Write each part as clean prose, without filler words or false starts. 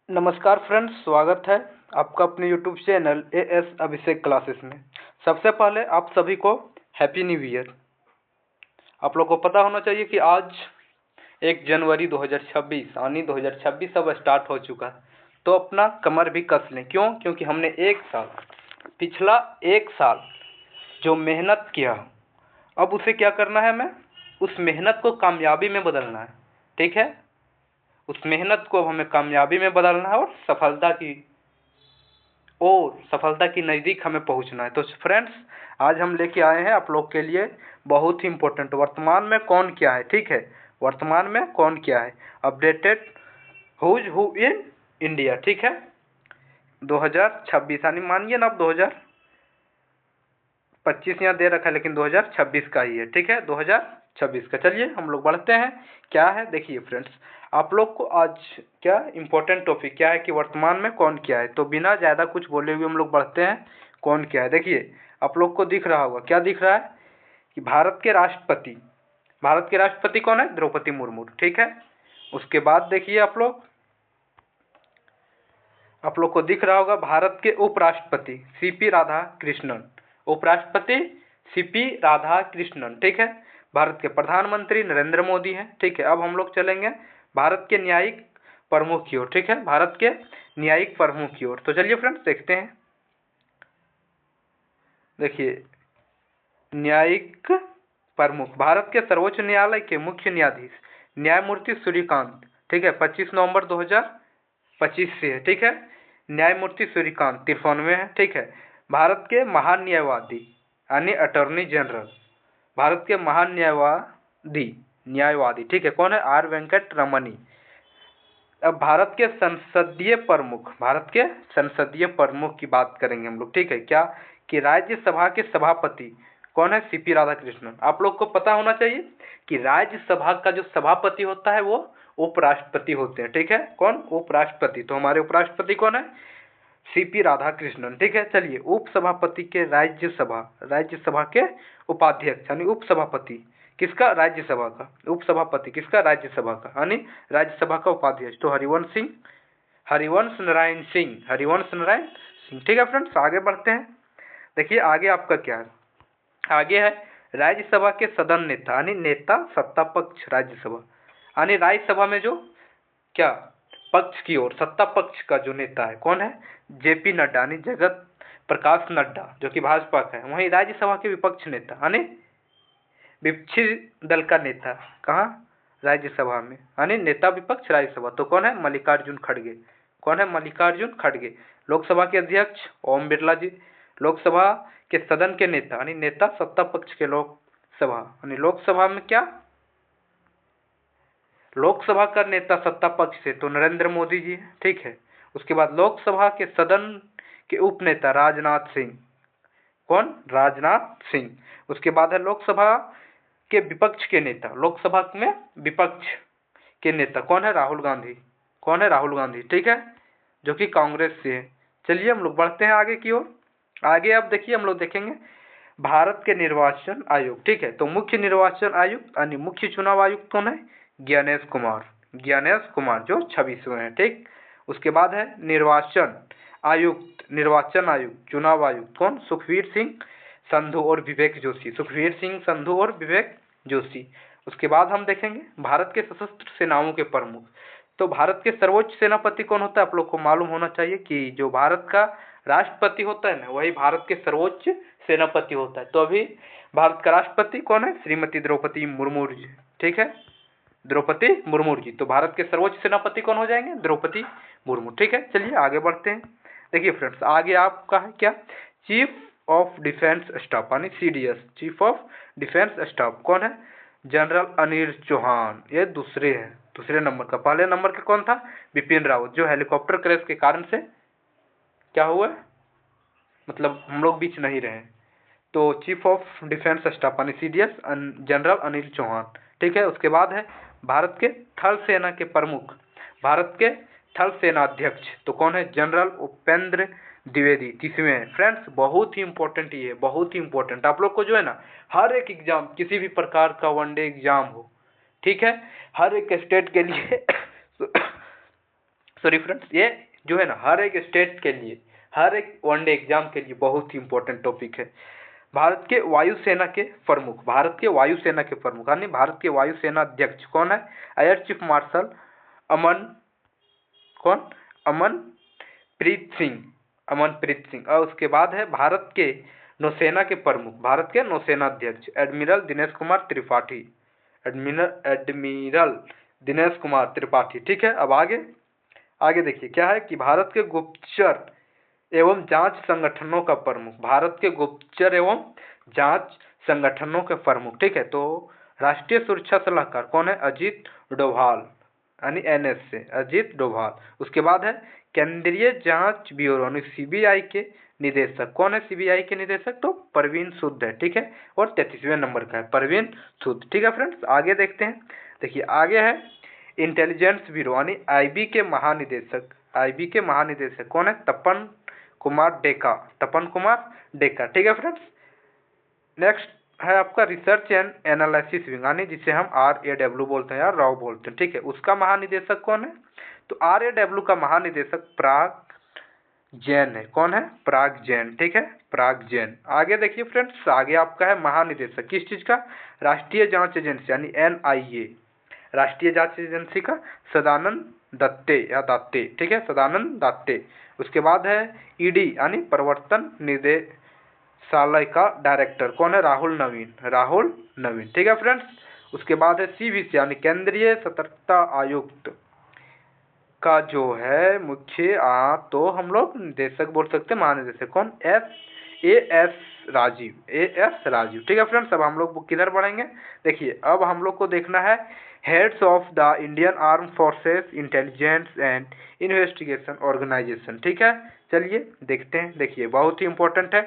नमस्कार फ्रेंड्स, स्वागत है आपका अपने यूट्यूब चैनल एएस अभिषेक क्लासेस में। सबसे पहले आप सभी को हैप्पी न्यू ईयर। आप लोग को पता होना चाहिए कि आज 1 जनवरी 2026 यानी 2026 अब स्टार्ट हो चुका है। तो अपना कमर भी कस लें। क्यों? क्योंकि हमने पिछला एक साल जो मेहनत किया, अब उसे क्या करना है, हमें उस मेहनत को कामयाबी में बदलना है। ठीक है, उस मेहनत को अब हमें कामयाबी में बदलना है और सफलता की नज़दीक हमें पहुंचना है। तो फ्रेंड्स, आज हम लेके आए हैं आप लोग के लिए बहुत ही इम्पोर्टेंट वर्तमान में कौन क्या है। ठीक है, वर्तमान में कौन क्या है, अपडेटेड हु इन इंडिया। ठीक है, 2026 यानी मानिए ना, अब 2025 यहाँ दे रखा है लेकिन 2026 का ही है। ठीक है, 2026 का। चलिए हम लोग बढ़ते हैं। क्या है देखिए फ्रेंड्स, आप लोग को आज क्या इम्पोर्टेंट टॉपिक क्या है कि वर्तमान में कौन क्या है। तो बिना ज़्यादा कुछ बोले हुए हम लोग बढ़ते हैं। कौन क्या है देखिए, आप लोग को दिख रहा होगा, क्या दिख रहा है कि भारत के राष्ट्रपति कौन है? द्रौपदी मुर्मू। ठीक है, उसके बाद देखिए आप लोग को दिख रहा होगा भारत के उपराष्ट्रपति सीपी राधाकृष्णन। उपराष्ट्रपति सीपी राधाकृष्णन। ठीक है, भारत के प्रधानमंत्री नरेंद्र मोदी हैं। ठीक है, अब हम लोग चलेंगे भारत के न्यायिक प्रमुख की ओर। ठीक है, भारत के न्यायिक प्रमुख की ओर। तो चलिए फ्रेंड्स देखते हैं। देखिए, न्यायिक प्रमुख भारत के सर्वोच्च न्यायालय के मुख्य न्यायाधीश न्यायमूर्ति सूर्यकांत। ठीक है, 25 नवंबर 2025 से है। ठीक है, न्यायमूर्ति सूर्यकांत 93 है। ठीक है, भारत के महान न्यायवादी यानी अटॉर्नी जनरल, भारत के महान न्यायवादी। ठीक है, कौन है? आर वेंकट रमनी। अब भारत के संसदीय प्रमुख की बात करेंगे हम लोग। ठीक है, क्या कि राज्यसभा के सभापति कौन है? सीपी राधाकृष्णन। आप लोग को पता होना चाहिए कि राज्यसभा का जो सभापति होता है वो उपराष्ट्रपति होते हैं। ठीक है, कौन? उपराष्ट्रपति। तो हमारे उपराष्ट्रपति कौन है? सीपी राधाकृष्णन। ठीक है, चलिए उपसभापति के राज्यसभा के उपाध्यक्ष यानी उपसभापति किसका? राज्यसभा का। उपसभापति किसका? राज्यसभा का, यानी राज्यसभा का उपाध्यक्ष। तो हरिवंश नारायण सिंह। ठीक है फ्रेंड्स, आगे बढ़ते हैं। देखिए आगे आपका क्या है, आगे है राज्यसभा के सदन नेता यानी नेता सत्ता पक्ष राज्यसभा, यानी राज्यसभा में जो क्या पक्ष की ओर सत्ता पक्ष का जो नेता है कौन है? जेपी नड्डा यानी जगत प्रकाश नड्डा, जो कि भाजपा का है। वहीं राज्यसभा के विपक्ष नेता यानी विपक्षी दल का नेता कहाँ? राज्यसभा में, यानी नेता विपक्ष राज्यसभा। तो कौन है? मल्लिकार्जुन खड़गे। कौन है? मल्लिकार्जुन खड़गे। लोकसभा के अध्यक्ष ओम बिरला जी। लोकसभा के सदन के नेता यानी नेता सत्ता पक्ष के लोकसभा, यानी लोकसभा में क्या? लोकसभा का नेता सत्ता पक्ष से तो नरेंद्र मोदी जी है। ठीक है, उसके बाद लोकसभा के सदन के उपनेता राजनाथ सिंह। कौन? राजनाथ सिंह। उसके बाद है लोकसभा के विपक्ष के नेता, लोकसभा में विपक्ष के नेता कौन है? राहुल गांधी। कौन है? राहुल गांधी। ठीक है, जो कि कांग्रेस से है। चलिए हम लोग बढ़ते हैं आगे की ओर। आगे आप देखिए, हम लोग देखेंगे भारत के निर्वाचन आयोग। ठीक है, तो मुख्य निर्वाचन आयुक्त यानी मुख्य चुनाव आयुक्त कौन है? ज्ञानेश कुमार जो 26वें हैं। ठीक, उसके बाद है निर्वाचन आयुक्त चुनाव आयुक्त कौन? सुखबीर सिंह संधू और विवेक जोशी। उसके बाद हम देखेंगे भारत के सशस्त्र सेनाओं के प्रमुख। तो भारत के सर्वोच्च सेनापति कौन होता है? आप लोग को मालूम होना चाहिए कि जो भारत का राष्ट्रपति होता है ना, वही भारत के सर्वोच्च सेनापति होता है। तो अभी भारत का राष्ट्रपति कौन है? श्रीमती द्रौपदी मुर्मू जी। ठीक है, द्रौपदी मुर्मू जी। तो भारत के सर्वोच्च सेनापति कौन हो जाएंगे? द्रौपदी मुर्मू। ठीक है, चलिए आगे बढ़ते हैं। देखिए फ्रेंड्स, आगे आपका है क्या? चीफ ऑफ डिफेंस स्टाफ यानी CDS, chief of defence staff कौन है? जनरल अनिल चौहान। ये दूसरे नंबर का। पहले नंबर का कौन था? बिपिन रावत, जो हेलीकॉप्टर क्रैश के कारण से क्या हुआ, मतलब हम लोग बीच नहीं रहे। तो चीफ ऑफ डिफेंस स्टाफ यानी CDS जनरल अनिल चौहान। ठीक है, उसके बाद है भारत के थल सेना के प्रमुख, भारत के थल सेनाध्यक्ष तो कौन है? जनरल उपेंद्र द्विवेदी 30वें हैं। फ्रेंड्स बहुत ही इंपॉर्टेंट, ये बहुत ही इंपॉर्टेंट। आप लोग को जो है ना, हर एक एग्जाम, किसी भी प्रकार का वनडे एग्जाम हो, ठीक है, हर एक स्टेट के लिए सॉरी फ्रेंड्स, ये जो है ना हर एक स्टेट के लिए, हर एक वनडे एग्जाम के लिए बहुत ही इंपॉर्टेंट टॉपिक है। भारत के वायुसेना के प्रमुख, भारत के वायुसेना के प्रमुख यानी भारत के वायुसेना अध्यक्ष कौन है? एयर चीफ मार्शल अमन, कौन? अमनप्रीत सिंह, अमनप्रीत सिंह। और उसके बाद है भारत के नौसेना के प्रमुख, भारत के नौसेना अध्यक्ष एडमिरल दिनेश कुमार त्रिपाठी, एडमिरल दिनेश कुमार त्रिपाठी। ठीक है, अब आगे देखिए क्या है कि भारत के गुप्तचर एवं जांच संगठनों का प्रमुख, भारत के गुप्तचर एवं जांच संगठनों के प्रमुख। ठीक है, तो राष्ट्रीय सुरक्षा सलाहकार कौन है? अजीत डोभाल, यानी एनएस से अजीत डोभाल। उसके बाद है केंद्रीय जांच ब्यूरो यानी सीबीआई के निदेशक कौन है? सीबीआई के निदेशक तो परवीन सूद है। ठीक है, और 33वें नंबर का है परवीन सूद। ठीक है फ्रेंड्स, आगे देखते हैं। देखिए आगे है इंटेलिजेंस ब्यूरो यानी आईबी के महानिदेशक, आईबी के महानिदेशक कौन है? तपन कुमार डेका, तपन कुमार डेका। ठीक है फ्रेंड्स, नेक्स्ट है आपका रिसर्च एंड एनालिसिस विंग यानी जिसे हम RAW बोलते हैं या राव बोलते हैं। ठीक है, उसका महानिदेशक कौन है? तो RAW का महानिदेशक पराग जैन है। कौन है? पराग जैन। ठीक है, पराग जैन। आगे देखिए फ्रेंड्स, आगे आपका है महानिदेशक किस चीज का? राष्ट्रीय जांच एजेंसी यानी NIA, राष्ट्रीय जांच एजेंसी का सदानंद दत्ते या दात्ते। ठीक है, सदानंद दात्ते। उसके बाद है ED यानी प्रवर्तन निदेशालय का डायरेक्टर कौन है? राहुल नवीन, राहुल नवीन। ठीक है फ्रेंड्स, उसके बाद है CVC यानी केंद्रीय सतर्कता आयुक्त का जो है मुख्य तो हम लोग निदेशक बोल सकते हैं, महानिदेशक कौन? AS Rajiv, AS Rajiv. ठीक है फ्रेंड्स, अब हम लोग किधर बढ़ेंगे? देखिए अब हम लोग को देखना है heads of the Indian arm forces intelligence and investigation organisation. ठीक है, चलिए देखते हैं। देखिए बहुत ही इंपॉर्टेंट है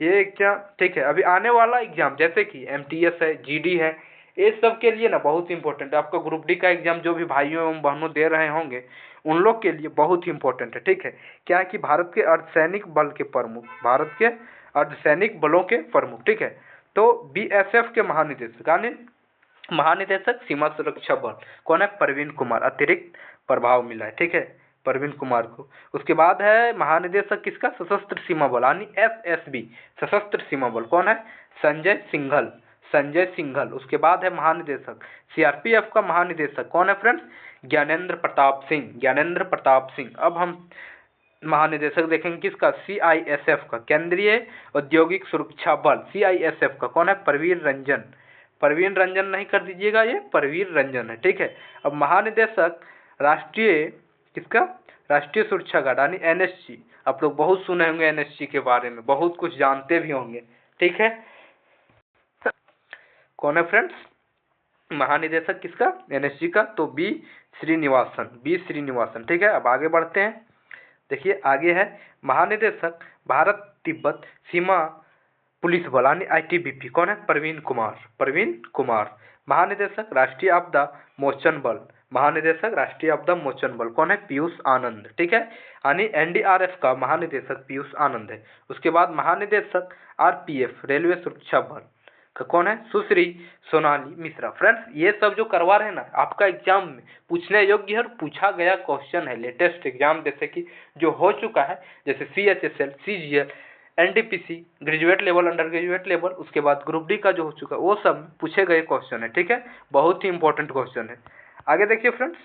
ये एग्जाम। ठीक है, अभी आने वाला एग्जाम जैसे कि MTS है, GD है, ये सब के लिए ना बहुत ही इंपॉर्टेंट है। आपका ग्रुप डी का एग्जाम जो भी भाइयों एवं बहनों दे रहे होंगे उन लोग के लिए बहुत ही इंपॉर्टेंट है। ठीक है, क्या है कि भारत के अर्धसैनिक बल के प्रमुख, भारत के अर्धसैनिक बलों के प्रमुख। ठीक है, तो BSF के महानिदेशक यानी महानिदेशक सीमा सुरक्षा बल कौन है? परवीन कुमार, अतिरिक्त प्रभाव मिला है। ठीक है, परवीन कुमार को। उसके बाद है महानिदेशक किसका? सशस्त्र सीमा बल यानी SSB, सशस्त्र सीमा बल कौन है? संजय सिंघल, संजय सिंघल। उसके बाद है महानिदेशक CRPF का महानिदेशक कौन है फ्रेंड्स? ज्ञानेंद्र प्रताप सिंह, ज्ञानेंद्र प्रताप सिंह। अब हम महानिदेशक देखेंगे किसका? CISF का, केंद्रीय औद्योगिक सुरक्षा बल, CISF का कौन है? परवीर रंजन, परवीन रंजन नहीं कर दीजिएगा, ये परवीर रंजन है। ठीक है, अब महानिदेशक राष्ट्रीय किसका? राष्ट्रीय सुरक्षा गार्ड यानी NSG। आप लोग बहुत सुने होंगे NSG के बारे में, बहुत कुछ जानते भी होंगे। ठीक है, कौन है फ्रेंड्स महानिदेशक किसका? NSG का, तो B श्रीनिवासन, B श्रीनिवासन। ठीक है, अब आगे बढ़ते हैं। देखिए आगे है महानिदेशक भारत तिब्बत सीमा पुलिस बल यानी ITBP कौन है? प्रवीण कुमार, प्रवीण कुमार। महानिदेशक राष्ट्रीय आपदा मोचन बल, महानिदेशक राष्ट्रीय आपदा मोचन बल कौन है? पीयूष आनंद। ठीक है, यानी NDRF का महानिदेशक पीयूष आनंद है। उसके बाद महानिदेशक RPF रेलवे सुरक्षा बल का कौन है? सुश्री सोनाली मिश्रा। फ्रेंड्स ये सब जो करवा रहे हैं ना आपका एग्जाम में पूछने योग्य है और पूछा गया क्वेश्चन है लेटेस्ट एग्जाम जैसे कि जो हो चुका है, जैसे CHSL, CGL, NTPC graduate level, under graduate level, उसके बाद ग्रुप डी का जो हो चुका है वो सब पूछे गए क्वेश्चन है। ठीक है, बहुत ही इंपॉर्टेंट क्वेश्चन है। आगे देखिए फ्रेंड्स,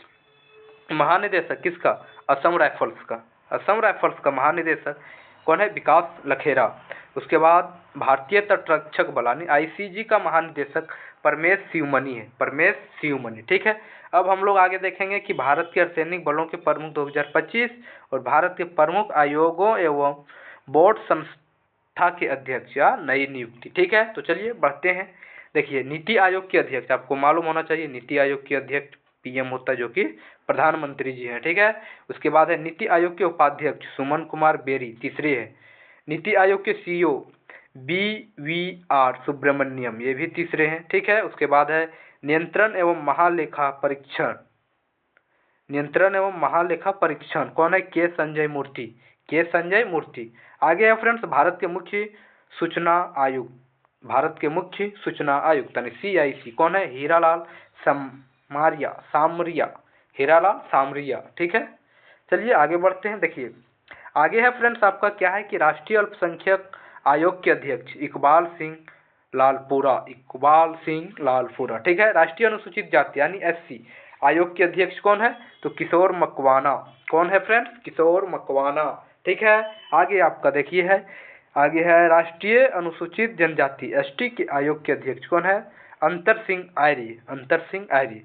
महानिदेशक किसका? असम राइफल्स का, असम राइफल्स का महानिदेशक कौन है? विकास लखेरा। उसके बाद भारतीय तटरक्षक बल यानी ICG का महानिदेशक परमेश शिवमणि है, परमेश शिवमणि। ठीक है, अब हम लोग आगे देखेंगे कि भारत के अर्धसैनिक बलों के प्रमुख 2025 और भारत के प्रमुख आयोगों एवं बोर्ड संस्था के अध्यक्ष या नई नियुक्ति। ठीक है, तो चलिए बढ़ते हैं। देखिए नीति आयोग के अध्यक्ष आपको मालूम होना चाहिए, नीति आयोग के अध्यक्ष PM होता है जो कि प्रधानमंत्री जी हैं। ठीक है, उसके बाद है नीति आयोग के उपाध्यक्ष सुमन कुमार बेरी, तीसरे है। नीति आयोग के CEO BVR सुब्रमण्यम, ये भी तीसरे हैं। ठीक है, उसके बाद है नियंत्रण एवं महालेखा परीक्षण, नियंत्रण एवं महालेखा परीक्षण कौन है? के संजय मूर्ति, के संजय मूर्ति। आगे है फ्रेंड्स भारत के मुख्य सूचना आयुक्त, भारत के मुख्य सूचना आयुक्त यानी CIC कौन है? हीरालाल सामरिया, सामरिया, हीरालाल सामरिया। ठीक है, चलिए आगे बढ़ते हैं। देखिए आगे है फ्रेंड्स आपका क्या है कि राष्ट्रीय अल्पसंख्यक आयोग के अध्यक्ष इकबाल सिंह लालपुरा, ठीक है। राष्ट्रीय अनुसूचित जाति यानी एससी आयोग के अध्यक्ष कौन है? तो किशोर मकवाना। कौन है फ्रेंड्स? किशोर मकवाना, ठीक है। आगे आपका देखिए है, आगे है राष्ट्रीय अनुसूचित जनजाति एसटी के आयोग के अध्यक्ष कौन है? अंतर सिंह आर्य।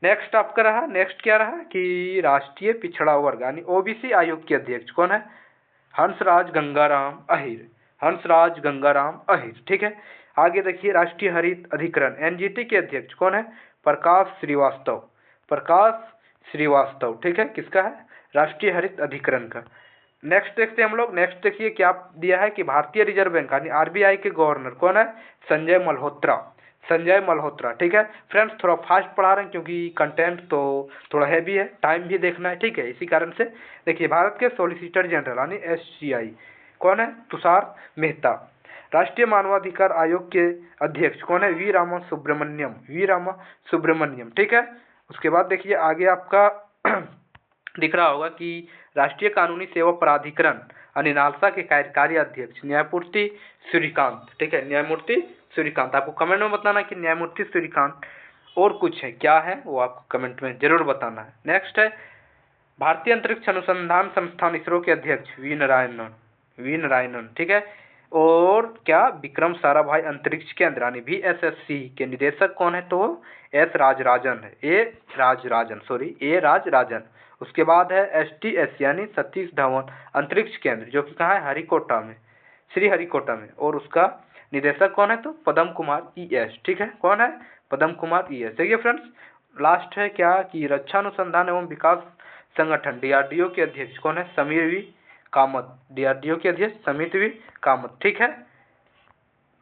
नेक्स्ट आपका रहा, नेक्स्ट क्या रहा कि राष्ट्रीय पिछड़ा वर्ग यानी ओबीसी आयोग के अध्यक्ष कौन है? हंसराज गंगाराम अहिर, ठीक है। आगे देखिए राष्ट्रीय हरित अधिकरण एनजीटी के अध्यक्ष कौन है? प्रकाश श्रीवास्तव, ठीक है। किसका है? राष्ट्रीय हरित अधिकरण का। नेक्स्ट देखते हैं हम लोग। नेक्स्ट देखिए क्या दिया है कि भारतीय रिजर्व बैंक यानी आरबीआई के गवर्नर कौन है? संजय मल्होत्रा, ठीक है। फ्रेंड्स थोड़ा फास्ट पढ़ा रहे हैं क्योंकि कंटेंट तो थोड़ा हैवी है, टाइम भी देखना है, ठीक है। इसी कारण से देखिए भारत के सॉलिसिटर जनरल यानी एससीआई कौन है? तुषार मेहता। राष्ट्रीय मानवाधिकार आयोग के अध्यक्ष कौन है? वी रामा सुब्रमण्यम, ठीक है। उसके बाद देखिए आगे आपका दिख रहा होगा कि राष्ट्रीय कानूनी सेवा प्राधिकरण यानी नालसा के कार्यकारी अध्यक्ष न्यायमूर्ति सूर्यकांत, ठीक है। न्यायमूर्ति सूर्यकांत, आपको कमेंट में बताना कि न्यायमूर्ति सूर्यकांत और कुछ है क्या है वो आपको कमेंट में जरूर बताना है। नेक्स्ट है भारतीय अंतरिक्ष अनुसंधान संस्थान इसरो के अध्यक्ष वी नारायणन, ठीक है। और क्या विक्रम साराभाई अंतरिक्ष केंद्र यानी VSSC के निदेशक कौन है? तो ए राजराजन। उसके बाद है STS यानी सतीश धवन अंतरिक्ष केंद्र जो कि कहाँ है? श्रीहरिकोटा में। और उसका निदेशक कौन है? तो पदम कुमार ES, ठीक है। कौन है? पदम कुमार ES। देखिए फ्रेंड्स लास्ट है क्या कि रक्षा अनुसंधान एवं विकास संगठन DRDO के अध्यक्ष कौन है? समीर वी कामत, ठीक है।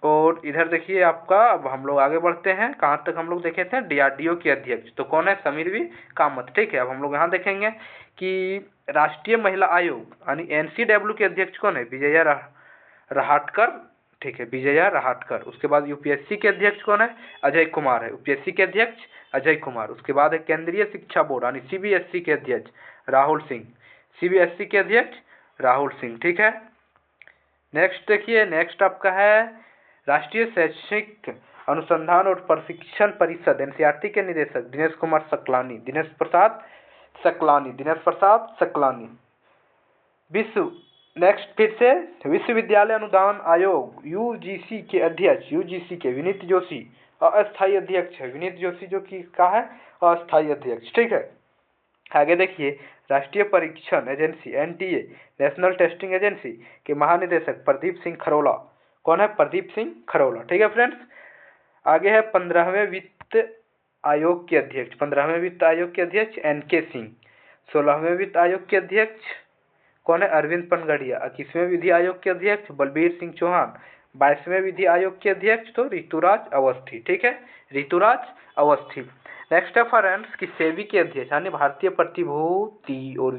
और इधर देखिए आपका, अब हम लोग आगे बढ़ते हैं। कहाँ तक हम लोग देखे थे? DRDO के अध्यक्ष तो कौन है? समीर वी कामत, ठीक है। अब हम लोग यहाँ देखेंगे कि राष्ट्रीय महिला आयोग यानी NCW के अध्यक्ष कौन है? विजया रहाटकर, ठीक है, विजया रहाटकर। उसके बाद UPSC के अध्यक्ष कौन है? अजय कुमार है, UPSC के अध्यक्ष अजय कुमार। उसके बाद है केंद्रीय शिक्षा बोर्ड यानी CBSE के अध्यक्ष राहुल सिंह, ठीक है। नेक्स्ट देखिए, नेक्स्ट आपका है राष्ट्रीय शैक्षिक अनुसंधान और प्रशिक्षण परिषद NCERT के निदेशक दिनेश प्रसाद सकलानी। विश्वविद्यालय अनुदान आयोग UGC के अध्यक्ष विनीत जोशी अस्थायी अध्यक्ष है, जो कि क्या है? अस्थायी अध्यक्ष, ठीक है। आगे देखिए राष्ट्रीय परीक्षण agency NTA national testing agency के महानिदेशक प्रदीप सिंह खरोला। कौन है? प्रदीप सिंह खरोला, ठीक है फ्रेंड्स। आगे है 15वें वित्त आयोग के अध्यक्ष NK सिंह। 16वें वित्त आयोग के अध्यक्ष कौन है? अरविंद पनगड़िया। 21वें विधि आयोग के अध्यक्ष बलबीर सिंह चौहान। 22वें विधि आयोग के अध्यक्ष तो ऋतुराज अवस्थी, ठीक है, ऋतुराज अवस्थी। नेक्स्ट है फ्रेंड्स कि सेबी के अध्यक्ष यानी भारतीय प्रतिभूति और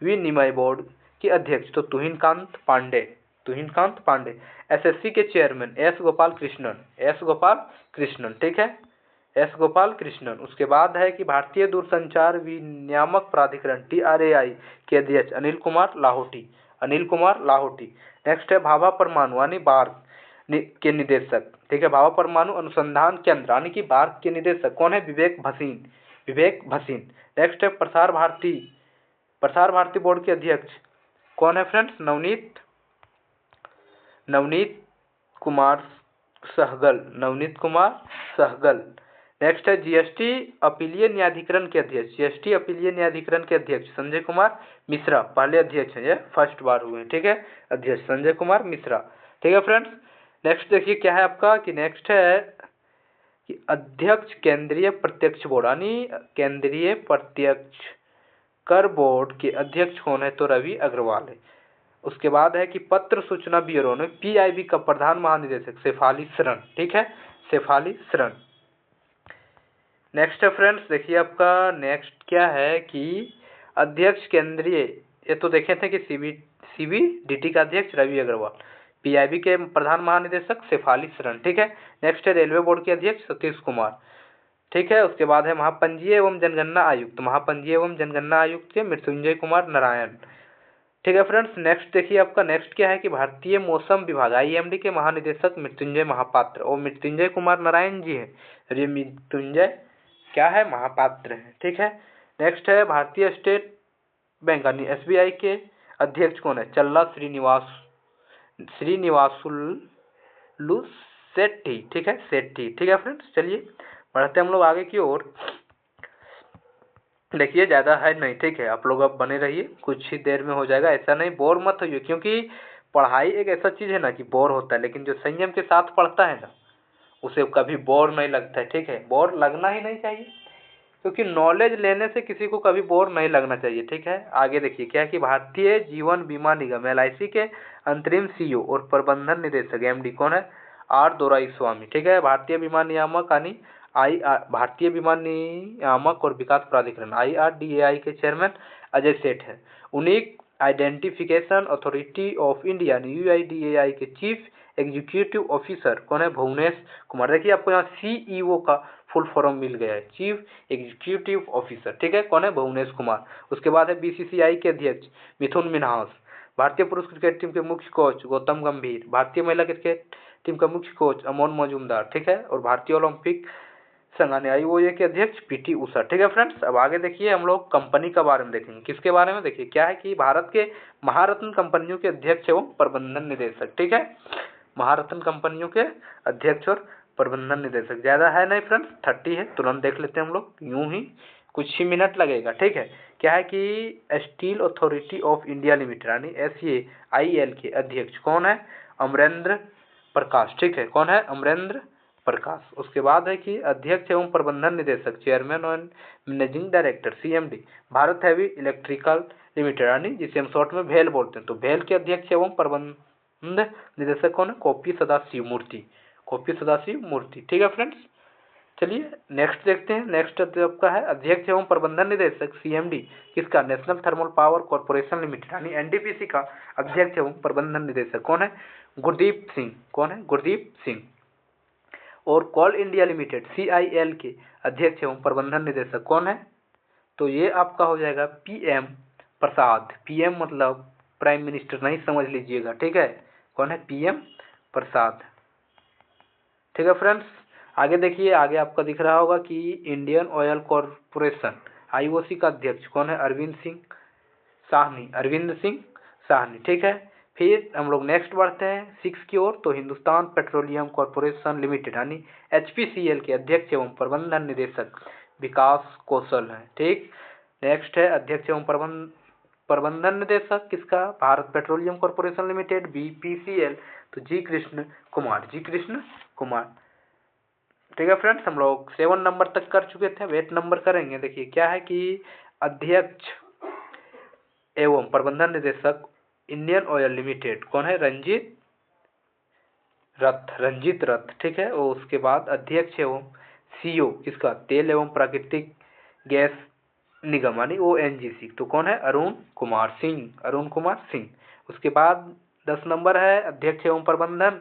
विनिमय बोर्ड के अध्यक्ष तो तुहिनकांत पांडे। SSC के चेयरमैन S गोपाल कृष्णन, ठीक है, S गोपाल कृष्णन। उसके बाद है कि भारतीय दूरसंचार विनियामक प्राधिकरण TRAI के अध्यक्ष अनिल कुमार लाहोटी। नेक्स्ट है भाभा परमाणु यानी बार्क के निदेशक, ठीक है, भाभा परमाणु अनुसंधान केंद्र यानी कि बार्क के निदेशक कौन है? विवेक भसीन। नेक्स्ट है प्रसार भारती बोर्ड के अध्यक्ष कौन है फ्रेंड्स? नवनीत कुमार सहगल। नेक्स्ट है GST अपीलीय न्यायाधिकरण के अध्यक्ष संजय कुमार मिश्रा। पहले अध्यक्ष है, ये फर्स्ट बार हुए, ठीक है, अध्यक्ष संजय कुमार मिश्रा, ठीक है फ्रेंड्स। नेक्स्ट देखिए क्या है आपका कि नेक्स्ट है कि अध्यक्ष केंद्रीय प्रत्यक्ष बोर्ड यानी केंद्रीय प्रत्यक्ष कर बोर्ड के अध्यक्ष कौन है? तो रवि अग्रवाल है। उसके बाद है कि पत्र सूचना ब्यूरो में PIB का प्रधान महानिदेशक शेफाली शरण, ठीक है, शेफाली शरण। नेक्स्ट है फ्रेंड्स देखिए आपका नेक्स्ट क्या है कि अध्यक्ष केंद्रीय, ये तो देखे थे कि CBDT का अध्यक्ष रवि अग्रवाल, PIB के प्रधान महानिदेशक शेफाली शरण, ठीक है। नेक्स्ट है रेलवे बोर्ड के अध्यक्ष सतीश कुमार। ठीक है। उसके बाद है महापंजीय एवं जनगणना आयुक्त, महापंजीय एवं जनगणना आयुक्त के मृत्युंजय कुमार नारायण। ठीक है फ्रेंड्स, नेक्स्ट देखिए आपका नेक्स्ट क्या है कि भारतीय मौसम विभाग IMD के महानिदेशक मृत्युंजय महापात्र और मृत्युंजय कुमार नारायण जी है। ये मृत्युंजय क्या है, महापात्र है। ठीक है। नेक्स्ट है भारतीय स्टेट बैंक यानी SBI के अध्यक्ष कौन है, चल्ला श्रीनिवासुलु सेट्टी। ठीक है, सेट्टी। ठीक है फ्रेंड्स, चलिए बढ़ते हम लोग आगे की ओर। देखिए ज़्यादा है नहीं, ठीक है, आप लोग अब बने रहिए, कुछ ही देर में हो जाएगा, ऐसा नहीं बोर मत होइए, क्योंकि पढ़ाई एक ऐसा चीज़ है ना कि बोर होता है, लेकिन जो संयम के साथ पढ़ता है ना उसे कभी बोर नहीं लगता है। ठीक है, बोर लगना ही नहीं चाहिए, क्योंकि नॉलेज लेने से किसी को कभी बोर नहीं लगना चाहिए। ठीक है, आगे देखिए क्या है कि भारतीय जीवन बीमा निगम LIC के अंतरिम CEO और प्रबंधन निदेशक MD कौन है, R दोराईस्वामी। ठीक है, भारतीय बीमा नियामक यानी भारतीय बीमा नियामक और विकास प्राधिकरण IRDAI के चेयरमैन अजय सेठ है। Unique identification authority of India UIDAI के चीफ एग्जीक्यूटिव ऑफिसर कौन है, भुवनेश कुमार। देखिए आपको यहाँ CEO का फुल फॉर्म मिल गया है, चीफ एग्जीक्यूटिव ऑफिसर। ठीक है, कौन है, भुवनेश कुमार। उसके बाद है BCCI के अध्यक्ष मिथुन मिन्हास। भारतीय पुरुष क्रिकेट टीम के मुख्य कोच गौतम गंभीर। भारतीय महिला क्रिकेट टीम का मुख्य कोच अमन मजूमदार। ठीक है, और भारतीय ओलंपिक संघ IOA के अध्यक्ष PT उषा। ठीक है फ्रेंड्स, अब आगे देखिए हम लोग कंपनी के बारे में देखेंगे। किसके बारे में, देखिए क्या है कि भारत के महारत्न कंपनियों के अध्यक्ष एवं प्रबंधन निदेशक। ठीक है, महारत्न कंपनियों के अध्यक्ष और प्रबंधन निदेशक। ज़्यादा है नहीं फ्रेंड्स, 30 है, तुरंत देख लेते हैं हम लोग, यूं ही कुछ ही मिनट लगेगा। ठीक है, क्या है कि steel authority of India limited यानी SAIL के अध्यक्ष कौन है, अमरेंद्र प्रकाश। ठीक है, कौन है, अमरेंद्र प्रकाश। उसके बाद है कि अध्यक्ष एवं प्रबंधन निदेशक चेयरमैन और managing director CMD Bharat heavy electrical limited यानी जिसे हम शॉर्ट में भेल बोलते हैं, तो भेल के अध्यक्ष एवं प्रबंध निदेशक कौन है, कोपी सदाशिव मूर्ति, कोपी सदाशिव मूर्ति। ठीक है फ्रेंड्स, चलिए नेक्स्ट देखते हैं। नेक्स्ट आपका है अध्यक्ष एवं प्रबंधन निदेशक CMD किसका, national thermal power corporation limited यानी NTPC का अध्यक्ष एवं प्रबंधन निदेशक कौन है, गुरदीप सिंह। कौन है, गुरदीप सिंह। और कोल इंडिया लिमिटेड CIL के अध्यक्ष एवं प्रबंधन निदेशक कौन है, तो ये आपका हो जाएगा PM प्रसाद। PM मतलब प्राइम मिनिस्टर नहीं समझ लीजिएगा। ठीक है, कौन है, PM प्रसाद। ठीक है फ्रेंड्स, आगे देखिए, आगे आपका दिख रहा होगा कि इंडियन ऑयल कॉरपोरेशन IOC का अध्यक्ष कौन है, अरविंद सिंह साहनी। ठीक है, फिर हम लोग नेक्स्ट बढ़ते हैं 6 की ओर, तो हिंदुस्तान पेट्रोलियम कॉरपोरेशन लिमिटेड यानी HPCL के अध्यक्ष एवं प्रबंधन निदेशक विकास कौशल है। ठीक, नेक्स्ट है अध्यक्ष एवं प्रबंधन निदेशक किसका, Bharat petroleum corporation limited BPCL, तो जी कृष्ण कुमार। ठीक है फ्रेंड्स, हम लोग 7 नंबर तक कर चुके थे, 8 नंबर करेंगे। देखिए क्या है कि अध्यक्ष एवं प्रबंधन निदेशक इंडियन ऑयल लिमिटेड कौन है, रंजीत रथ। ठीक है, और उसके बाद अध्यक्ष एवं CEO किसका, तेल एवं प्राकृतिक गैस निगम यानी ONGC, तो कौन है, अरुण कुमार सिंह। उसके बाद 10 नंबर है अध्यक्ष एवं प्रबंधन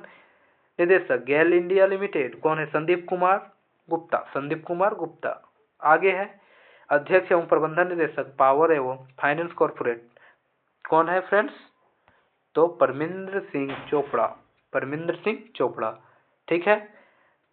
निदेशक गेल इंडिया लिमिटेड कौन है, संदीप कुमार गुप्ता। आगे है अध्यक्ष एवं प्रबंधन निदेशक पावर एवं फाइनेंस कॉर्पोरेट कौन है फ्रेंड्स, तो परमिंदर सिंह चोपड़ा। ठीक है,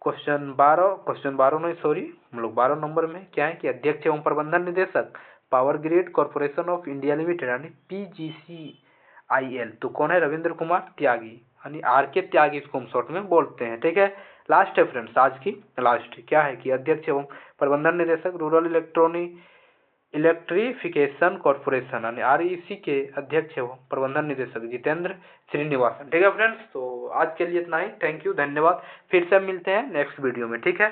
क्वेश्चन 12 नंबर में क्या है कि अध्यक्ष एवं प्रबंधन निदेशक power grid corporation of India limited यानी PGCIL, तो कौन है, रविंद्र कुमार त्यागी यानी RK त्यागी, इसको हम शॉर्ट में बोलते हैं। ठीक है, लास्ट है फ्रेंड्स, आज की लास्ट क्या है कि अध्यक्ष एवं प्रबंधन निदेशक रूरल इलेक्ट्रिफिकेशन कॉर्पोरेशन यानी REC के अध्यक्ष एवं प्रबंधन निदेशक जितेंद्र श्रीनिवासन। ठीक है फ्रेंड्स, तो आज के लिए इतना ही, थैंक यू, धन्यवाद। फिर से मिलते हैं नेक्स्ट वीडियो में। ठीक है।